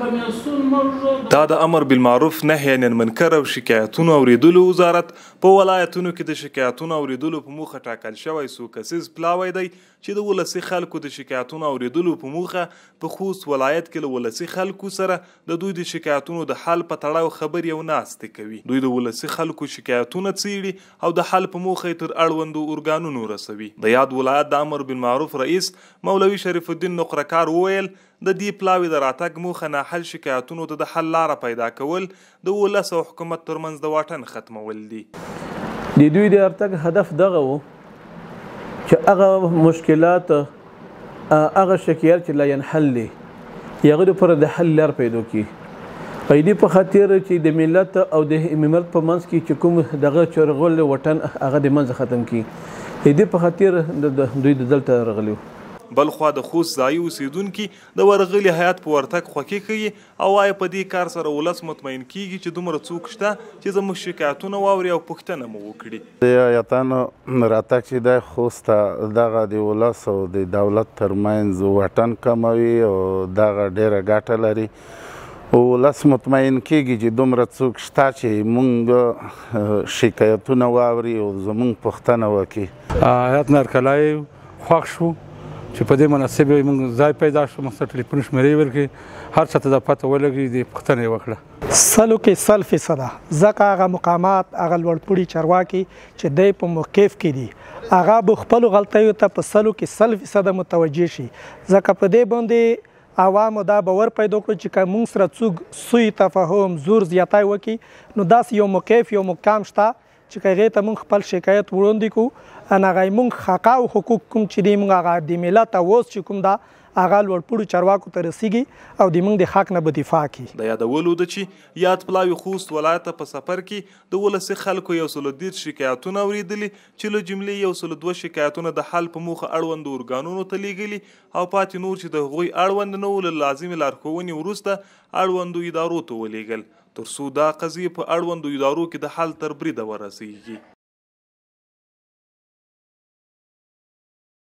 دا د امر بالمعروف نهي عن المنکر او شکایتونو اوریدلو وزارت په ولایتونو کې د شکایتونو اوریدلو په موخه ټاکل شوی څو کسیز پلاوی دی چې د ولسي خلکو د شکایتونو اوریدلو په موخه په خوست ولایت کې له ولسي خلکو سره د دوی د شکایتونو د حل په تړاو خبرې او ناستې کوي. دوی د ولسي خلکو شکایتونه څیړي او د حل په موخه تر اړوندو ارګانونو رسوي. د یاد ولایت د امر بالمعروف رئیس مولوي شریف الدین نقرهکار وویل د دې پلاوي د راتګ موخه ناحل شکایتونو ته د حل لاره پیدا کول د ولس او حکومت ترمنځ د واټن ختمول دي. د دوی د راتګ هدف دغه و چې هغه مشکلات هغه شکایت چې لا ينحل دي هغه لپاره د حل لاره پیدا کړي. په دې په خاطر چې د ملت او د ملت په منځ کې چې کوم دغه چرغول وطن هغه د منځ ختم کړي. دې په خاطر د دوی د دلته راغلي. بلخوا د خوست ځایي اوسیدونکي د ورغلي هیات په ورتګ خوښي کوي او وايي په دې کار سره ولس مطمئن کیږي چې دومره څوک شته چې زموږ شکایتونه واوري او پوښتنه مو وکړي. د هیاتانو راتګ چې د خوست دغه د ولس او د دولت ترمنځ واټن کموي او دغه ډیره ګټه لري. ولس مطمئن کیږي چې دومره څوک شته چې موږ شکایتونه واوري او زموږ پوښتنه وکړي. هیات نرکلای خوښ شو چې په دې مناسبه موږ ځای پیدا شو، موږ سره ټلیفون شمیرې ورکړي، هر څه ته د پته ولګي، د پوښتنه یې وکړه. سلو کې 100% ځکه هغه مقامات هغه لوړپوړي چارواکي چې دی په موقف کې دي هغه به خپلو غلطیو ته په سلو کې 100% متوجه شي. ځکه په دې باندې عوامو دا باور پیدا کړو چې که موږ سره څوک سوی تفاهم زور زیاتی وکړي نو داسې یو موقف یو مقام شته چې که هغې ته موږ خپل شکایت وړاندې کړو هغه موږ حقا او حقوق کوم چې دی موږ هغه د ملت اوس چې کوم دا هغه لوړپوړو چارواکو ته رسیږي او د موږ د حق نه به دفاع کړي. د یادولو ده چې یاد پلاوي خوست ولایت په سفر کې د ولسي خلکو 110 شکایتونه اوریدلي چې له جملې 102 شکایتونه د حل په موخه اړوندو ارګانونو ته لیږلي او پاتې نور چې د هغوی اړوند نه وو له لازمې لارښوونې وروسته اړوندو ادارو ته ولیږل تر څو دا قضیې په اړوندو ادارو کې د حل تر بریده ورسیږي.